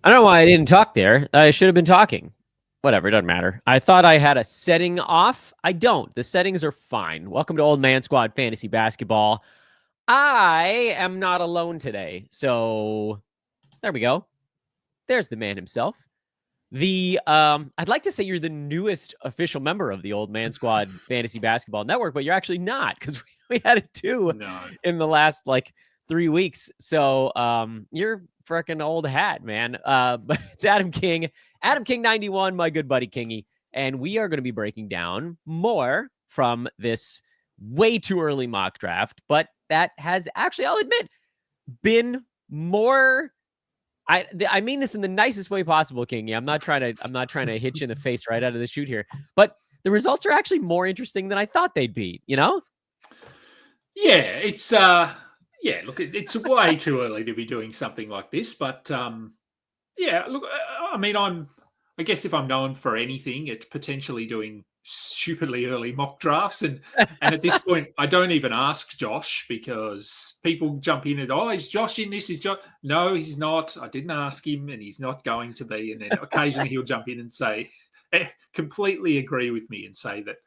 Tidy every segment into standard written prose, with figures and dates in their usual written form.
I don't know why I didn't talk there. I should have been talking. Whatever, it doesn't matter. I thought I had a setting off. I don't. The settings are fine. Welcome to Old Man Squad Fantasy Basketball. I am not alone today. So there we go. There's the man himself. I'd like to say you're the newest official member of the Old Man Squad Fantasy Basketball Network, but you're actually not, because we added two No. in the last 3 weeks. So you're freaking old hat, man. But it's Adam King 91, my good buddy Kingy, and we are going to be breaking down more from this way too early mock draft, but that has actually, I'll admit, been more. I mean this in the nicest way possible, Kingy. I'm not trying to hit you in the face right out of the chute here, but the results are actually more interesting than I thought they'd be. You know? Yeah, it's look, it's way too early to be doing something like this, but yeah, look, I mean, I guess if I'm known for anything, it's potentially doing stupidly early mock drafts, and at this point, I don't even ask Josh because people jump in and, oh, is Josh in this? Is Josh? No, he's not. I didn't ask him, and he's not going to be. And then occasionally he'll jump in and say, completely agree with me and say that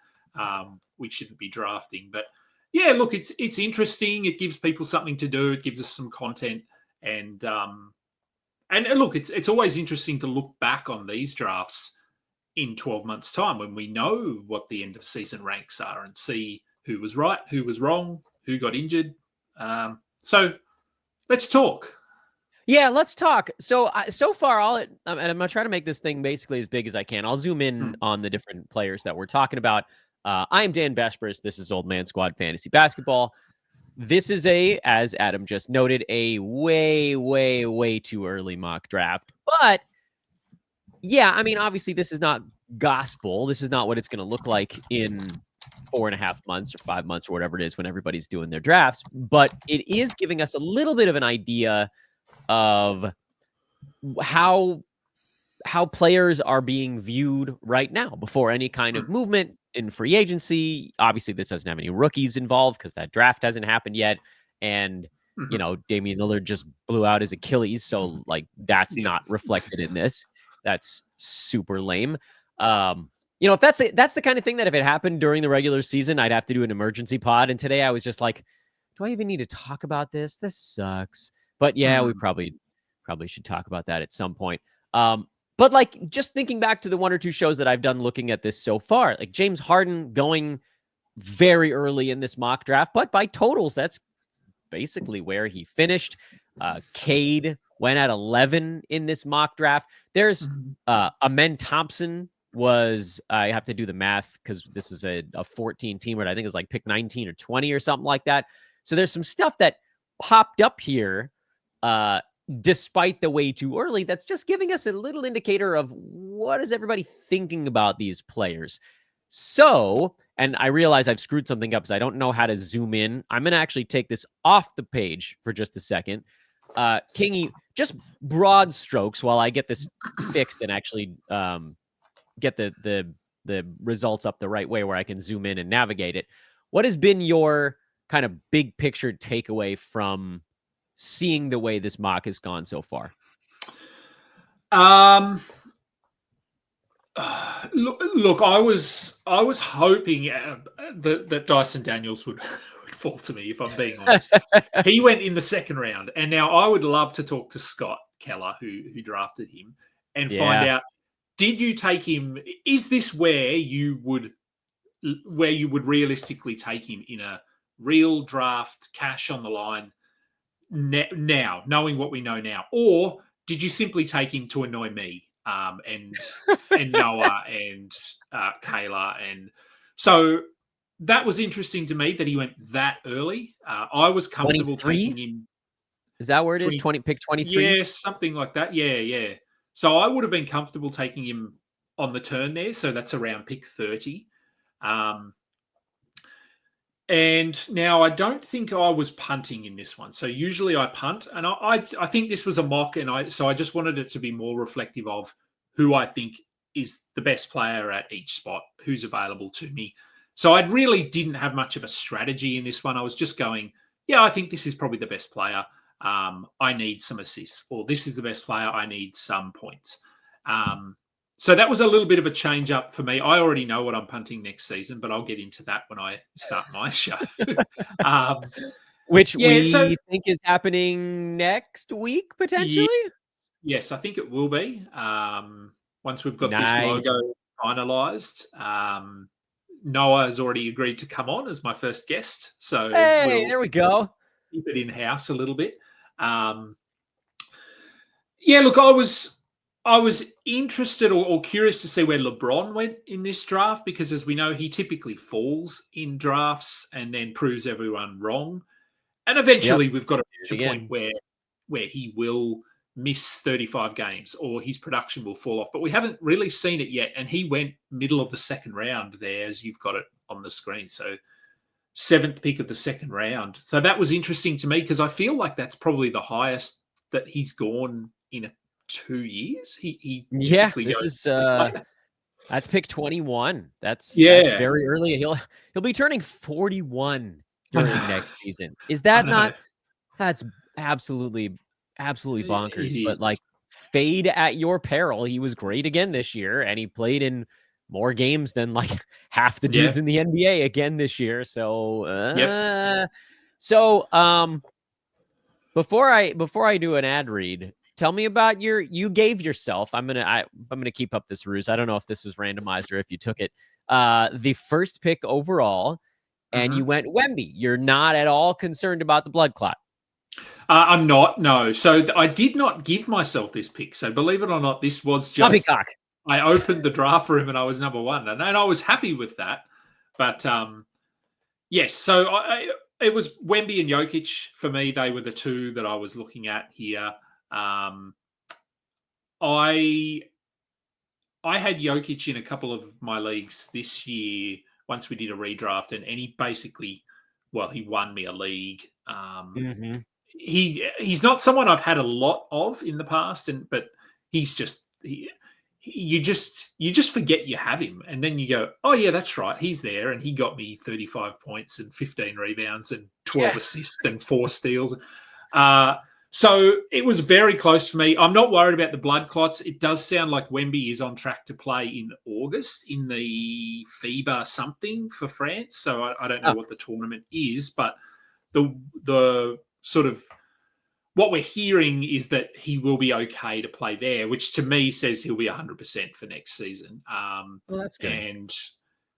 we shouldn't be drafting. But yeah, look, it's interesting. It gives people something to do. It gives us some content, and look, it's always interesting to look back on these drafts in 12 months' time when we know what the end of season ranks are and see who was right, who was wrong, who got injured. So let's talk. Yeah, let's talk. So so far, and I'm gonna try to make this thing basically as big as I can. I'll zoom in on the different players that we're talking about. I am Dan Vespers. This is Old Man Squad Fantasy Basketball. This is as Adam just noted, a way, way, way too early mock draft. But yeah, I mean, obviously, this is not gospel. This is not what it's going to look like in 4.5 months or 5 months or whatever it is when everybody's doing their drafts. But it is giving us a little bit of an idea of how players are being viewed right now before any kind of movement in free agency. Obviously, this doesn't have any rookies involved because that draft hasn't happened yet. And, Damian Lillard just blew out his Achilles. So, that's not reflected in this. That's super lame. If that's the kind of thing that if it happened during the regular season, I'd have to do an emergency pod. And today I was just like, do I even need to talk about this? This sucks. But yeah, we probably should talk about that at some point. But just thinking back to the one or two shows that I've done looking at this so far, like James Harden going very early in this mock draft, but by totals, that's basically where he finished. Cade went at 11 in this mock draft. There's Amen Thompson was, I have to do the math because this is a 14 teamer. I think it's pick 19 or 20 or something like that. So there's some stuff that popped up here despite the way too early, that's just giving us a little indicator of what is everybody thinking about these players. So, and I realize I've screwed something up because I don't know how to zoom in. I'm going to actually take this off the page for just a second. Kingy, just broad strokes while I get this fixed and actually get the results up the right way where I can zoom in and navigate it. What has been your kind of big picture takeaway from seeing the way this mock has gone so far? Look, I was hoping that Dyson Daniels would fall to me, if I'm being honest. He went in the second round, and now I would love to talk to Scott Keller, who drafted him, and find out, did you take him? Is this where you would realistically take him in a real draft, cash on the line? Now, knowing what we know now, or did you simply take him to annoy me and Noah and Kayla? And so that was interesting to me that he went that early. I was comfortable 23? taking him. Is that where it is? 20 pick 23? Yeah, something like that. Yeah. So I would have been comfortable taking him on the turn there. So that's around pick 30. And now I don't think I was punting in this one. So usually I punt, and I think this was a mock, and I just wanted it to be more reflective of who I think is the best player at each spot, who's available to me. So I really didn't have much of a strategy in this one. I was just going, yeah, I think this is probably the best player. I need some assists, or this is the best player, I need some points. So that was a little bit of a change up for me. I already know what I'm punting next season, but I'll get into that when I start my show. Which Yeah, so we think is happening next week, yeah, potentially? yes, I think it will be. Once we've got this Nice. logo finalized. Noah has already agreed to come on as my first guest, so Hey, we'll there we go. keep it in house a little bit. Yeah, look, I was interested or curious to see where LeBron went in this draft because, as we know, he typically falls in drafts and then proves everyone wrong. And Yep. eventually, we've got to reach a point Again. where he will miss 35 games or his production will fall off. But we haven't really seen it yet. And he went middle of the second round there, as you've got it on the screen. So seventh pick of the second round. So that was interesting to me because I feel like that's probably the highest that he's gone in 2 years. He Yeah, typically this goes is like that. that's pick 21. That's Yeah, very early. He'll be turning 41 I during know. next season. Is I that know. not that's absolutely It bonkers, but is. like fade at your peril. He was great again this year and he played in more games than like half the Yeah. dudes in the NBA again this year. So Yep. so before I do an ad read, tell me about you gave yourself. I'm gonna keep up this ruse. I don't know if this was randomized or if you took it. The first pick overall, and you Mhm. went Wemby. You're not at all concerned about the blood clot. I'm not. No. So I did not give myself this pick. So believe it or not, this was just Poppycock. I opened the draft room and I was number one, and I was happy with that. But yes, so it was Wemby and Jokic for me. They were the two that I was looking at here. Um, I I had Jokic in a couple of my leagues this year. Once we did a redraft, and he basically, well, he won me a league. Mm-hmm. He's not someone I've had a lot of in the past, but he's just you just forget you have him, and then you go, oh yeah, that's right, he's there, and he got me 35 points and 15 rebounds and 12 Yeah. assists and 4 steals. Uh, so it was very close for me. I'm not worried about the blood clots. It does sound like Wemby is on track to play in August in the FIBA something for France. So I don't know Oh, what the tournament is, but the sort of what we're hearing is that he will be okay to play there, which to me says he'll be 100% for next season. well, that's good. And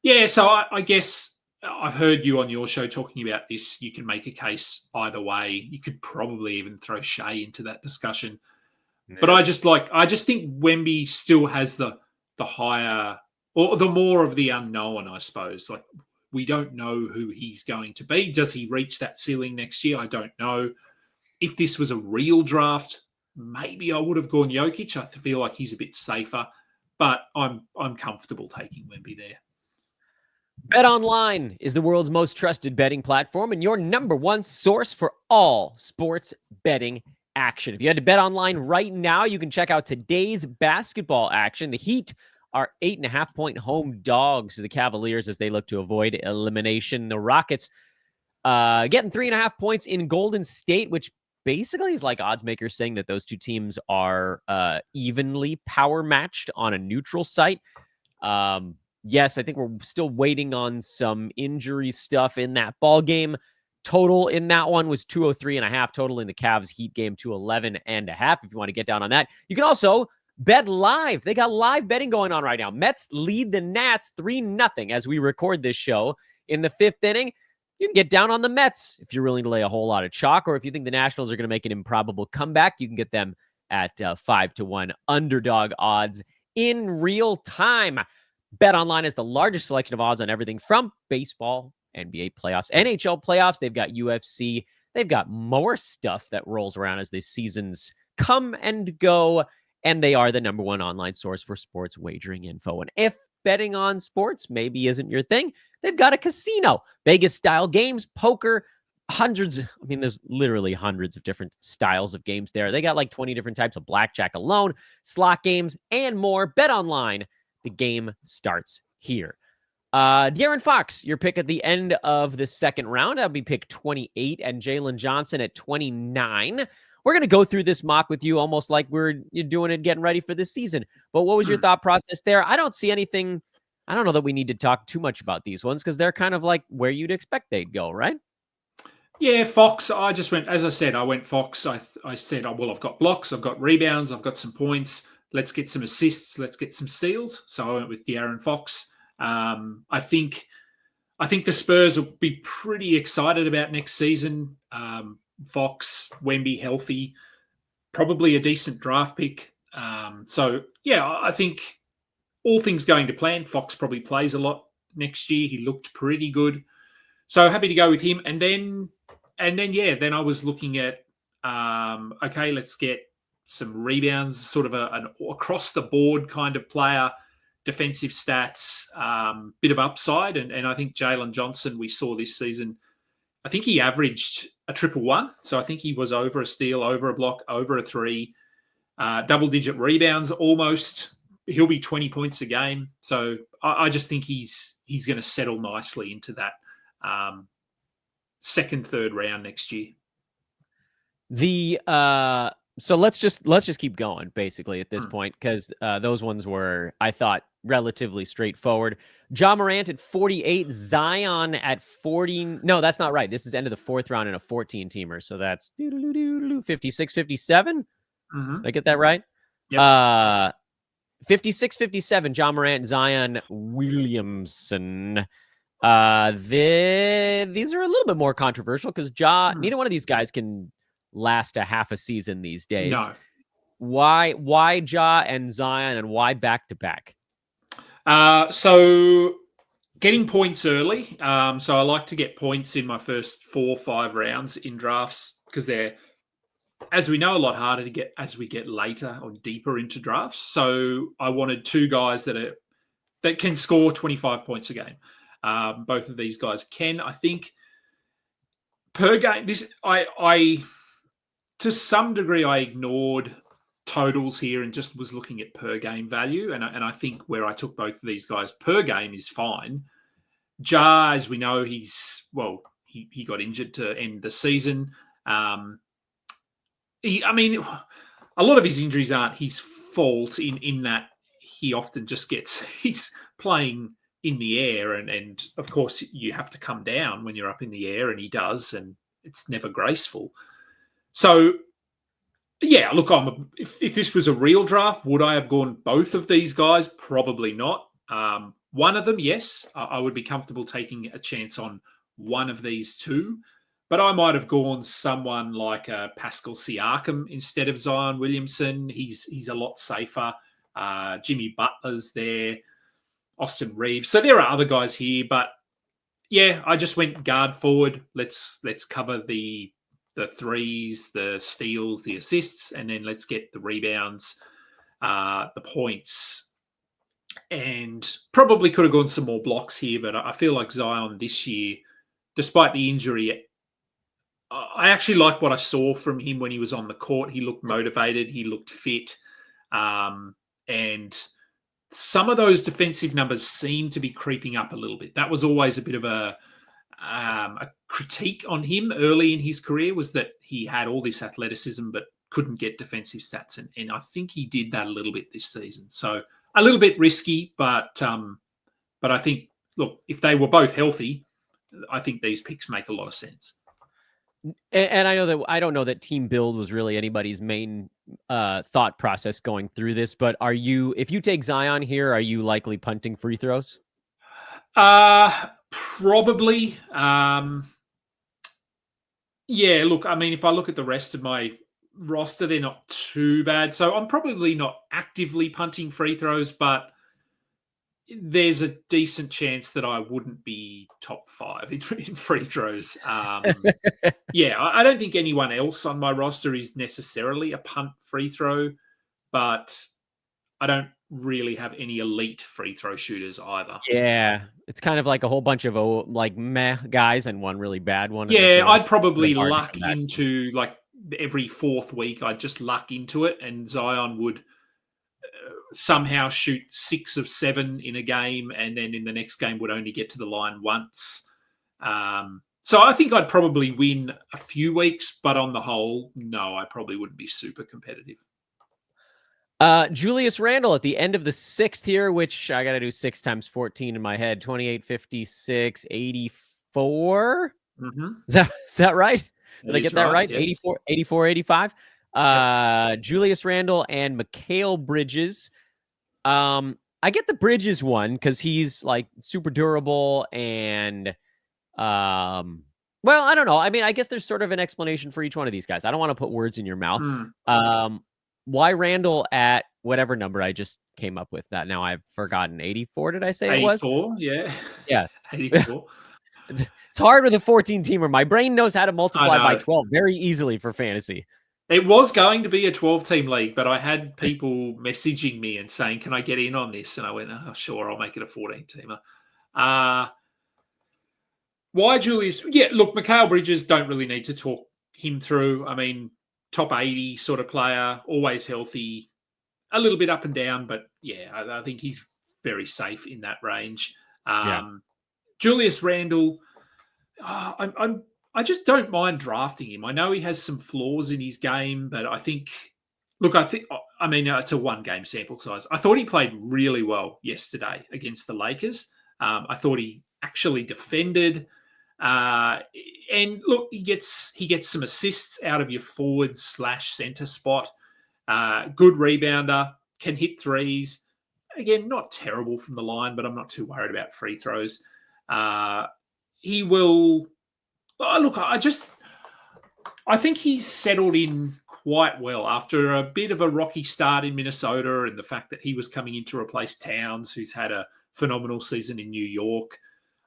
yeah, so I guess I've heard you on your show talking about this. You can make a case either way. You could probably even throw Shea into that discussion. But Yeah. I just think Wemby still has the higher or the more of the unknown, I suppose. Like we don't know who he's going to be. Does he reach that ceiling next year? I don't know. If this was a real draft, maybe I would have gone Jokic. I feel like he's a bit safer, but I'm comfortable taking Wemby there. BetOnline is the world's most trusted betting platform and your number one source for all sports betting action. If you head to BetOnline right now, you can check out today's basketball action. The Heat are 8.5-point home dogs to the Cavaliers as they look to avoid elimination. The Rockets getting 3.5 points in Golden State, which basically is like odds makers saying that those two teams are evenly power matched on a neutral site. Yes, I think we're still waiting on some injury stuff in that ball game. Total in that one was 203.5. Total in the Cavs Heat game 211.5. If you want to get down on that, you can also bet live. They got live betting going on right now. Mets lead the Nats 3-0 as we record this show in the fifth inning. You can get down on the Mets if you're willing to lay a whole lot of chalk, or if you think the Nationals are going to make an improbable comeback, you can get them at 5-1 underdog odds in real time. BetOnline is the largest selection of odds on everything from baseball, NBA playoffs, NHL playoffs. They've got UFC. They've got more stuff that rolls around as the seasons come and go. And they are the number one online source for sports wagering info. And if betting on sports maybe isn't your thing, they've got a casino, Vegas style games, poker, hundreds. I mean, there's literally hundreds of different styles of games there. They got like 20 different types of blackjack alone, slot games, and more. Bet online. The game starts here. De'Aaron Fox, your pick at the end of the second round. That'll be pick 28, and Jalen Johnson at 29. We're going to go through this mock with you almost like you're doing it, getting ready for this season. But what was your thought process there? I don't see anything. I don't know that we need to talk too much about these ones because they're kind of like where you'd expect they'd go, right? Yeah, Fox. I just went, as I said, I went Fox. I said, oh, well, I've got blocks, I've got rebounds, I've got some points. Let's get some assists. Let's get some steals. So I went with De'Aaron Fox. I think the Spurs will be pretty excited about next season. Fox, Wemby healthy, probably a decent draft pick. So yeah, I think all things going to plan. Fox probably plays a lot next year. He looked pretty good. So happy to go with him. And then I was looking at okay, let's get some rebounds, sort of an across the board kind of player, defensive stats, bit of upside, and I think Jalen Johnson we saw this season. I think he averaged a 111, so I think he was over a steal, over a block, over a three, double-digit rebounds almost. He'll be 20 points a game, so I just think he's going to settle nicely into that second, third round next year. So let's just keep going basically at this point because those ones were, I thought, relatively straightforward. Ja Morant at 48, Zion at 40. No, that's not right. This is end of the fourth round in a 14-teamer, so that's 56, 57. Mm-hmm. Did I get that right? Yep. 56, 57, Ja Morant, Zion Williamson. These are a little bit more controversial because neither one of these guys can last a half a season these days. No. Why Ja and Zion, and why back to back? So getting points early. So I like to get points in my first 4 or 5 rounds in drafts because they're, as we know, a lot harder to get as we get later or deeper into drafts. So I wanted 2 guys that can score 25 points a game. Both of these guys can. I think per game. I to some degree I ignored totals here and just was looking at per game value. And I think where I took both of these guys per game is fine. Ja, as we know, he got injured to end the season. A lot of his injuries aren't his fault in that he often just he's playing in the air and of course you have to come down when you're up in the air, and he does, and it's never graceful. So yeah, look, if this was a real draft, would I have gone both of these guys? Probably not. One of them, yes, I would be comfortable taking a chance on one of these 2. But I might have gone someone like Pascal Siakam instead of Zion Williamson. He's a lot safer. Jimmy Butler's there. Austin Reeves. So there are other guys here, but yeah, I just went guard forward. Let's cover the threes, the steals, the assists, and then let's get the rebounds, the points. And probably could have gone some more blocks here, but I feel like Zion this year, despite the injury, I actually liked what I saw from him when he was on the court. He looked motivated. He looked fit. And some of those defensive numbers seem to be creeping up a little bit. That was always a bit of a critique on him early in his career, was that he had all this athleticism but couldn't get defensive stats. And I think he did that a little bit this season. So a little bit risky, but I think, look, if they were both healthy, I think these picks make a lot of sense. And I don't know that team build was really anybody's main thought process going through this, but if you take Zion here, are you likely punting free throws? Probably. Yeah, look, if I look at the rest of my roster, they're not too bad. So I'm probably not actively punting free throws, but there's a decent chance that I wouldn't be top 5 in free throws. Yeah, I don't think anyone else on my roster is necessarily a punt free throw, but I don't really have any elite free throw shooters either. Yeah, it's kind of like a whole bunch of meh guys and one really bad one. Yeah, I'd probably luck into, like, every 4th week, I'd just luck into it, and Zion would somehow shoot 6 of 7 in a game, and then in the next game would only get to the line once. So I think I'd probably win a few weeks, but on the whole, no, I probably wouldn't be super competitive. Julius Randle at the end of the 6th here, which I got to do 6 times 14 in my head. 28, 56, 84. Mm-hmm. Is that right? Did I get that right? Yes. 84, 85. Julius Randle and Mikal Bridges. I get the Bridges one because he's like super durable and well, I don't know. I mean, I guess there's sort of an explanation for each one of these guys. I don't want to put words in your mouth. Why Randall at whatever number I just came up with that? Now I've forgotten. 84, did I say 84, it was? 84, yeah. Yeah. 84. It's hard with a 14-teamer. My brain knows how to multiply by know. 12 very easily for fantasy. It was going to be a 12-team league, but I had people messaging me and saying, can I get in on this? And I went, oh, sure, I'll make it a 14-teamer. Why Julius? Yeah, look, Mikal Bridges, don't really need to talk him through. I mean, top 80 sort of player, always healthy, a little bit up and down, but yeah, I think he's very safe in that range. Julius Randle, I just don't mind drafting him. I know he has some flaws in his game, but I think it's a 1-game sample size. I thought he played really well yesterday against the Lakers. I thought he actually defended. And look, he gets some assists out of your forward/center spot. Good rebounder, can hit threes. Again, not terrible from the line, but I'm not too worried about free throws. He will. Look, I think he's settled in quite well after a bit of a rocky start in Minnesota, and the fact that he was coming in to replace Towns, who's had a phenomenal season in New York.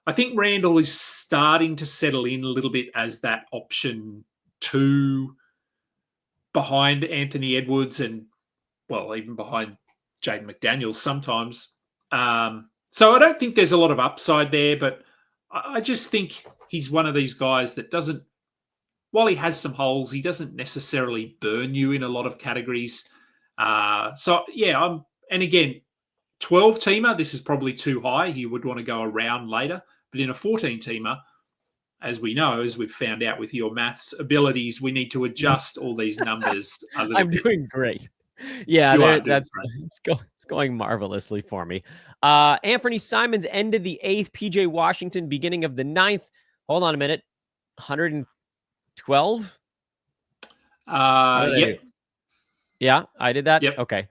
I think Randall is starting to settle in a little bit as that option 2 behind Anthony Edwards and, well, even behind Jaden McDaniels sometimes. So I don't think there's a lot of upside there, but I just think he's one of these guys that doesn't, while he has some holes, he doesn't necessarily burn you in a lot of categories. And again, 12-teamer, this is probably too high. He would want to go around later. But in a 14-teamer, as we know, as we've found out with your maths abilities, we need to adjust all these numbers a little bit. I'm doing great. Yeah, it's going marvelously for me. Anthony Simons ended the 8th, PJ Washington beginning of the 9th. Hold on a minute. 112? Yep. Yeah, I did that? Yep. Okay.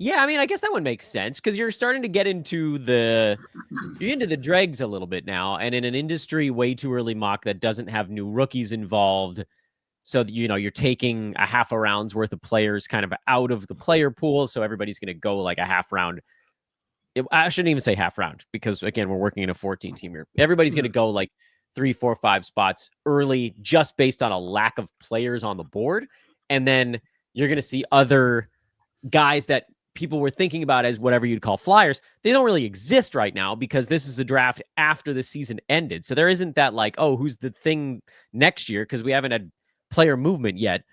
Yeah, I mean, I guess that would make sense because you're starting to get into the dregs a little bit now, and in an industry way too early mock that doesn't have new rookies involved. So, you're taking a half a round's worth of players kind of out of the player pool. So everybody's going to go like a half round. I shouldn't even say half round because, again, we're working in a 14-team here. Everybody's going to go like 3, 4, 5 spots early just based on a lack of players on the board. And then you're going to see other guys that people were thinking about as whatever you'd call flyers. They don't really exist right now because this is a draft after the season ended. So there isn't that like, oh, who's the thing next year? Because we haven't had player movement yet.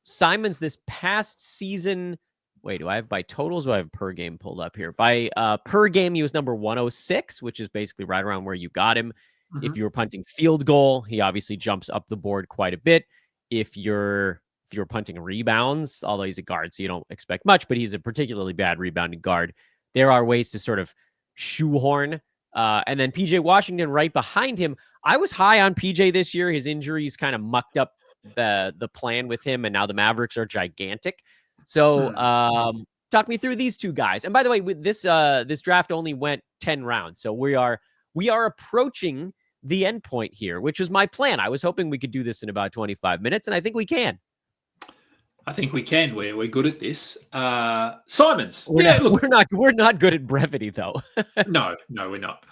Simons this past season, wait, do I have by totals or do I have per game pulled up here? By per game, he was number 106, which is basically right around where you got him. Mm-hmm. If you were punting field goal, he obviously jumps up the board quite a bit. If you're punting rebounds, although he's a guard, so you don't expect much, but he's a particularly bad rebounding guard. There are ways to sort of shoehorn. And then PJ Washington right behind him. I was high on PJ this year. His injuries kind of mucked up the plan with him, and now the Mavericks are gigantic. So talk me through these two guys. And by the way, with this draft only went 10 rounds. So we are approaching the end point here, which is my plan. I was hoping we could do this in about 25 minutes, and I think we can. I think we can. We're good at this. Simons. We're not good at brevity though. No, we're not.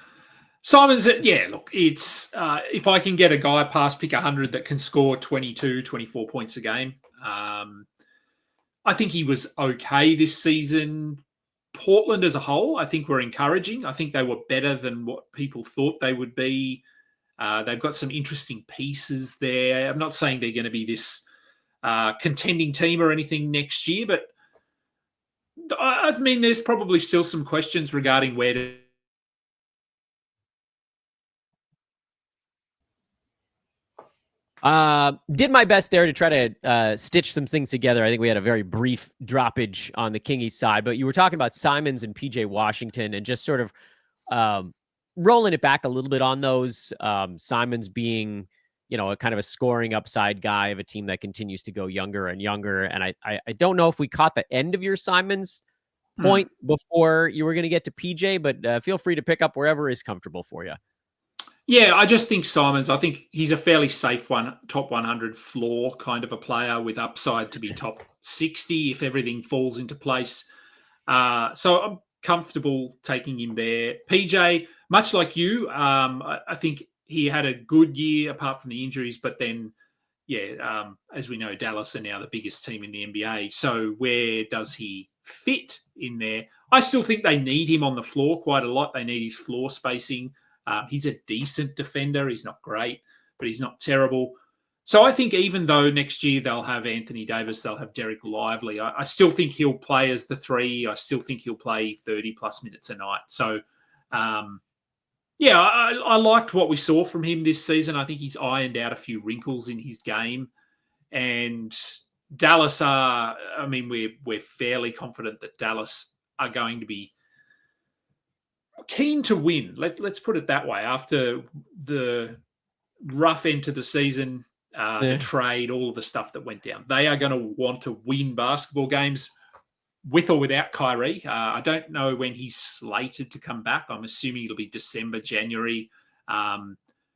Simons, look, it's if I can get a guy past pick 100 that can score 22, 24 points a game, I think he was okay this season. Portland as a whole, I think were encouraging. I think they were better than what people thought they would be. They've got some interesting pieces there. I'm not saying they're going to be this contending team or anything next year, but I mean, there's probably still some questions regarding where to. Did my best there to try to stitch some things together. I think we had a very brief droppage on the Kingy side, but you were talking about Simons and PJ Washington and just sort of rolling it back a little bit on those. Simons being, a kind of a scoring upside guy of a team that continues to go younger and younger. And I don't know if we caught the end of your Simons point before you were going to get to PJ, but feel free to pick up wherever is comfortable for you. Yeah, I just think Simons, I think he's a fairly safe one, top 100 floor kind of a player with upside to be top 60 if everything falls into place. So I'm comfortable taking him there. PJ, much like you, I think he had a good year apart from the injuries, but then, as we know, Dallas are now the biggest team in the NBA. So where does he fit in there? I still think they need him on the floor quite a lot. They need his floor spacing. He's a decent defender. He's not great, but he's not terrible. So I think even though next year they'll have Anthony Davis, they'll have Derek Lively, I still think he'll play as the three. I still think he'll play 30-plus minutes a night. So, I liked what we saw from him this season. I think he's ironed out a few wrinkles in his game. And Dallas we're fairly confident that Dallas are going to be keen to win. Let's put it that way. After the rough end to the season, the trade, all of the stuff that went down, they are going to want to win basketball games with or without Kyrie. I don't know when he's slated to come back. I'm assuming it'll be December, January.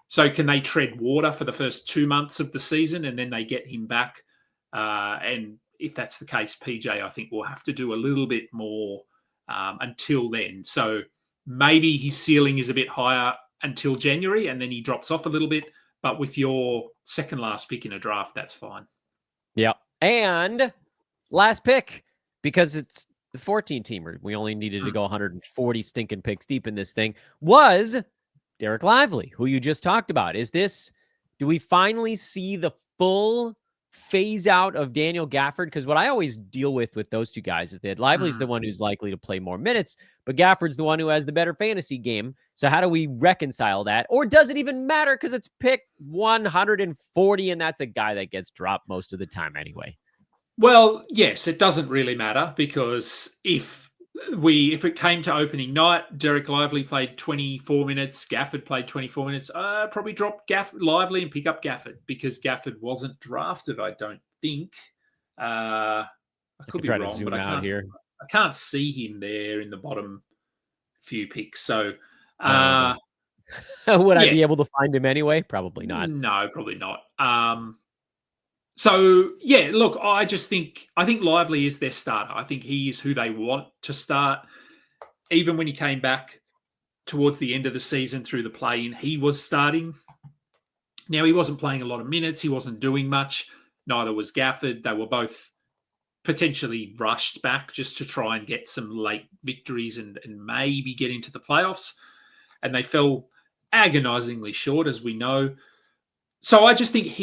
So can they tread water for the first 2 months of the season and then they get him back? And if that's the case, PJ, I think will have to do a little bit more until then. So maybe his ceiling is a bit higher until January and then he drops off a little bit. But with your second last pick in a draft, that's fine. Yeah. And last pick, because it's the 14-teamer, we only needed to go 140 stinking picks deep in this thing, was Derek Lively, who you just talked about. Do we finally see the full phase out of Daniel Gafford? Because what I always deal with those two guys is that Lively's the one who's likely to play more minutes, but Gafford's the one who has the better fantasy game. So how do we reconcile that? Or does it even matter because it's pick 140 and that's a guy that gets dropped most of the time anyway? Well, yes, it doesn't really matter because if it came to opening night, Derek Lively played 24 minutes, Gafford played 24 minutes, probably drop Lively and pick up Gafford because Gafford wasn't drafted, I don't think. I could be wrong, but I can't see him there in the bottom few picks. So would I be able to find him anyway? Probably not. No, probably not. So, look, I think Lively is their starter. I think he is who they want to start. Even when he came back towards the end of the season through the play-in, he was starting. Now, he wasn't playing a lot of minutes. He wasn't doing much. Neither was Gafford. They were both potentially rushed back just to try and get some late victories and maybe get into the playoffs. And they fell agonizingly short, as we know. So I just think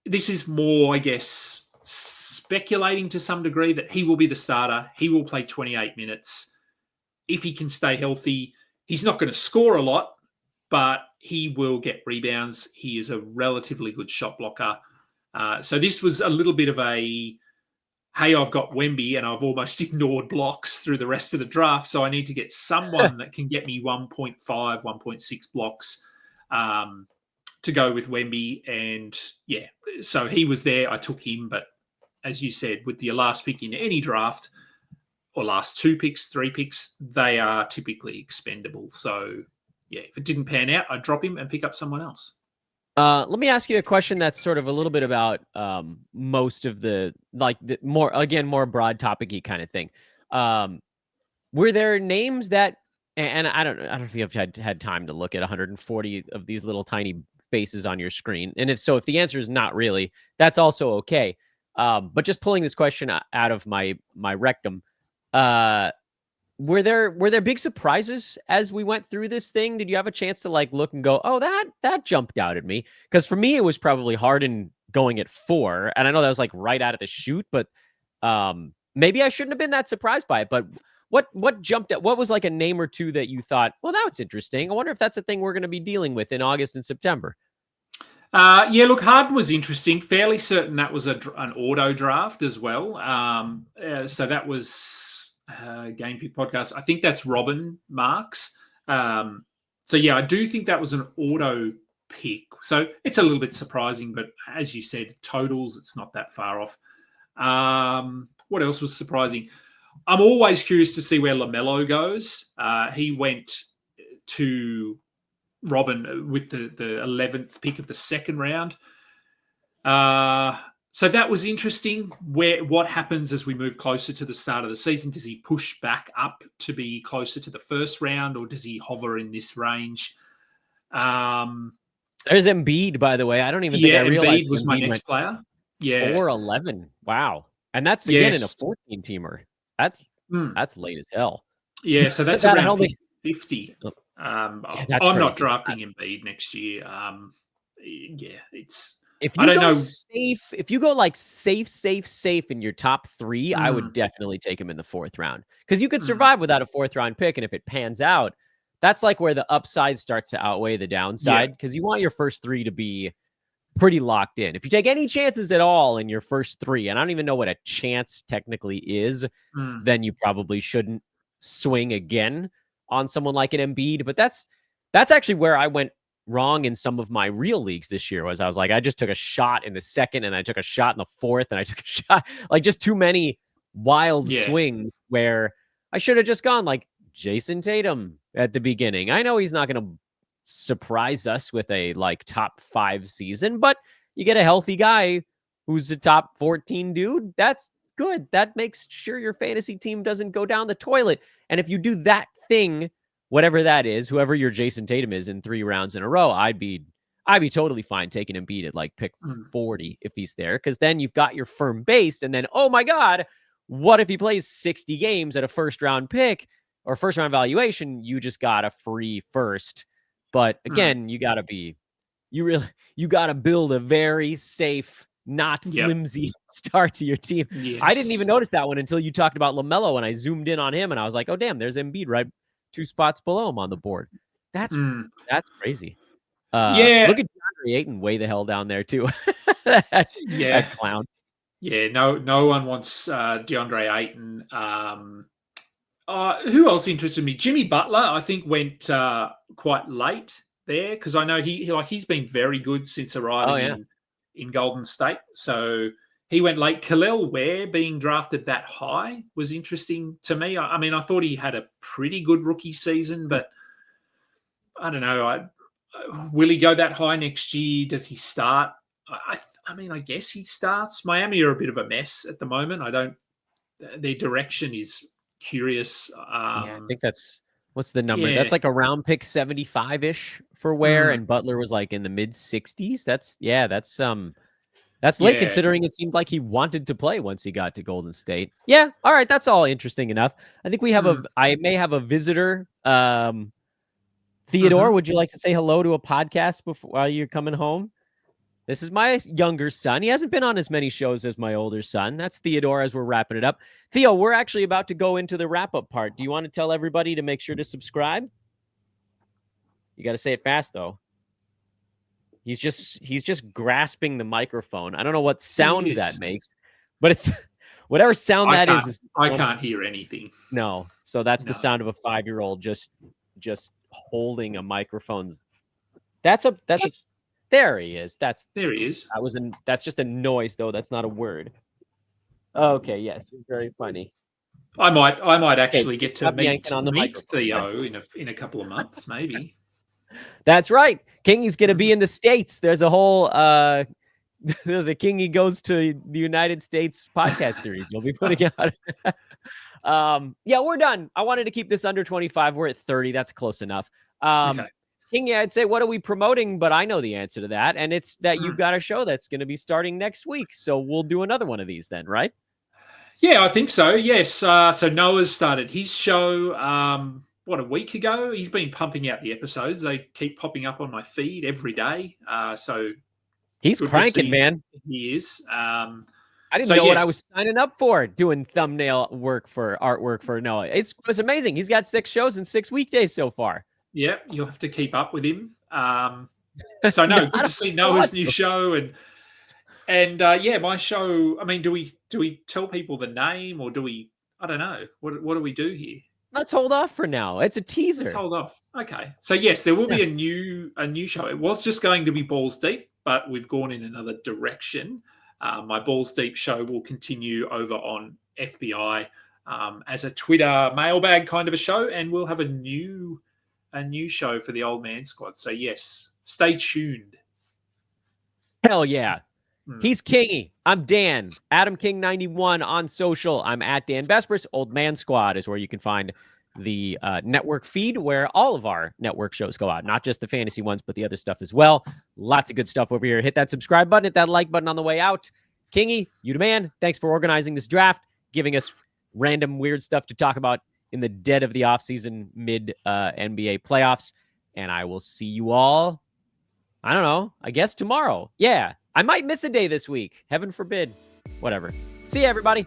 this is more, I guess, speculating to some degree that he will be the starter. He will play 28 minutes. If he can stay healthy, he's not going to score a lot, but he will get rebounds. He is a relatively good shot blocker. So this was a little bit of a, hey, I've got Wemby and I've almost ignored blocks through the rest of the draft. So I need to get someone that can get me 1.5, 1.6 blocks to go with Wemby. And so he was there. I took him. But as you said, with your last pick in any draft or last 2 picks, 3 picks, they are typically expendable. So if it didn't pan out, I'd drop him and pick up someone else. Let me ask you a question that's sort of a little bit about most of the more broad topic-y kind of thing. Were there names that, and I don't know if you have had time to look at 140 of these little tiny faces on your screen, and if the answer is not really, that's also okay. But just pulling this question out of my rectum, were there big surprises as we went through this thing? Did you have a chance to look and go, oh, that jumped out at me? Because for me, it was probably Harden going at 4, and I know that was right out of the chute, but maybe I shouldn't have been that surprised by it, but what jumped at, what was like a name or two that you thought, well, that's interesting. I wonder if that's a thing we're going to be dealing with in August and September. Yeah, look, Harden was interesting. Fairly certain that was an auto draft as well. So that was Game Pick Podcast. I think that's Robin Marks. So yeah, I do think that was an auto pick. So it's a little bit surprising, but as you said, totals, it's not that far off. What else was surprising? I'm always curious to see where LaMelo goes. He went to Robin with the 11th pick of the second round. So that was interesting. What happens as we move closer to the start of the season? Does he push back up to be closer to the first round, or does he hover in this range? There's Embiid, by the way. I don't even think I realized Embiid was my next player. Yeah, 4-11. Wow, and that's again in a 14-teamer. That's late as hell. Yeah, so that's around pick 50. I'm crazy. not drafting Embiid next year. Yeah, it's. If you go safe, if you go like safe in your top 3, I would definitely take him in the 4th round, because you could survive without a 4th round pick, and if it pans out, that's like where the upside starts to outweigh the downside, because you want your first 3 to be pretty locked in. If you take any chances at all in your first 3, and I don't even know what a chance technically is, then you probably shouldn't swing again on someone like an Embiid. But that's actually where I went wrong in some of my real leagues this year. I was like, I just took a shot in the 2nd, and I took a shot in the 4th, and I took a shot, like just too many wild swings where I should have just gone like Jason Tatum at the beginning. I know he's not going to surprise us with a like top 5 season, but you get a healthy guy who's a top 14 dude. That's good. That makes sure your fantasy team doesn't go down the toilet. And if you do that thing, whatever that is, whoever your Jason Tatum is in 3 rounds in a row, I'd be totally fine taking Embiid at like pick 40 if he's there, because then you've got your firm base. And then, oh my God, what if he plays 60 games at a 1st round pick or 1st round valuation? You just got a free first. But again, you got to build a very safe, not flimsy start to your team. Yes. I didn't even notice that one until you talked about LaMelo, and I zoomed in on him, and I was like, oh, damn, there's Embiid right 2 spots below him on the board. That's crazy. Look at DeAndre Ayton way the hell down there too. that clown. Yeah, no one wants DeAndre Ayton. Who else interested me? Jimmy Butler, I think, went quite late there, because I know he's been very good since arriving in Golden State. So he went late. Khalil Ware being drafted that high was interesting to me. I mean, I thought he had a pretty good rookie season, but I don't know. Will he go that high next year? Does he start? I mean, I guess he starts. Miami are a bit of a mess at the moment. Their direction is curious. I think that's, what's the number? That's like around pick 75-ish for Ware, and Butler was like in the mid 60s. That's late, considering it seemed like he wanted to play once he got to Golden State. Yeah, all right, that's all interesting enough. I think we have I may have a visitor. Theodore, would you like to say hello to a podcast while you're coming home? This is my younger son. He hasn't been on as many shows as my older son. That's Theodore as we're wrapping it up. Theo, we're actually about to go into the wrap-up part. Do you want to tell everybody to make sure to subscribe? You got to say it fast, though. He's just grasping the microphone. I don't know what sound that makes, but it's whatever sound that is. I can't hear anything. No. So that's the sound of a 5-year-old just holding a microphone. There he is. There he is. That's just a noise, though. That's not a word. Okay, yes, very funny. I might actually get to meet Theo in a couple of months, maybe. That's right. Kingy's going to be in the States. There's a whole there's a Kingy Goes to the United States podcast series you'll be putting out. We're done. I wanted to keep this under 25. We're at 30. That's close enough. Okay. Kingy, I'd say, what are we promoting? But I know the answer to that. And it's that you've got a show that's going to be starting next week. So we'll do another one of these then, right? Yeah, I think so. Yes. So Noah's started his show, a week ago. He's been pumping out the episodes. They keep popping up on my feed every day. So he's cranking, man. He is. I didn't So know what I was yes, signing up for doing thumbnail work for artwork for Noah. It was amazing. He's got 6 shows in 6 weekdays so far. yeah, you'll have to keep up with him. So No, no, I good to don't see want Noah's new to. show and yeah, my show. I mean, do we tell people the name or do we? I don't know. What do we do here? Let's hold off for now. It's a Let's teaser. hold off. Okay. So yes, there will Yeah. be a new show. It was just going to be Balls Deep, but we've gone in another direction. My Balls Deep show will continue over on FBI as a Twitter mailbag kind of a show, and we'll have a new show for the Old Man Squad. So yes, stay tuned. Hell yeah. Hmm. He's Kingy. I'm Dan. Adam King 91 on social. I'm at Dan Vespers. Old Man Squad is where you can find the network feed where all of our network shows go out, not just the fantasy ones, but the other stuff as well. Lots of good stuff over here. Hit that subscribe button, hit that like button on the way out. Kingy, you the man. Thanks for organizing this draft, giving us random weird stuff to talk about in the dead of the offseason, mid NBA playoffs. And I will see you all, I don't know, I guess tomorrow. Yeah, I might miss a day this week. Heaven forbid. Whatever. See you, everybody.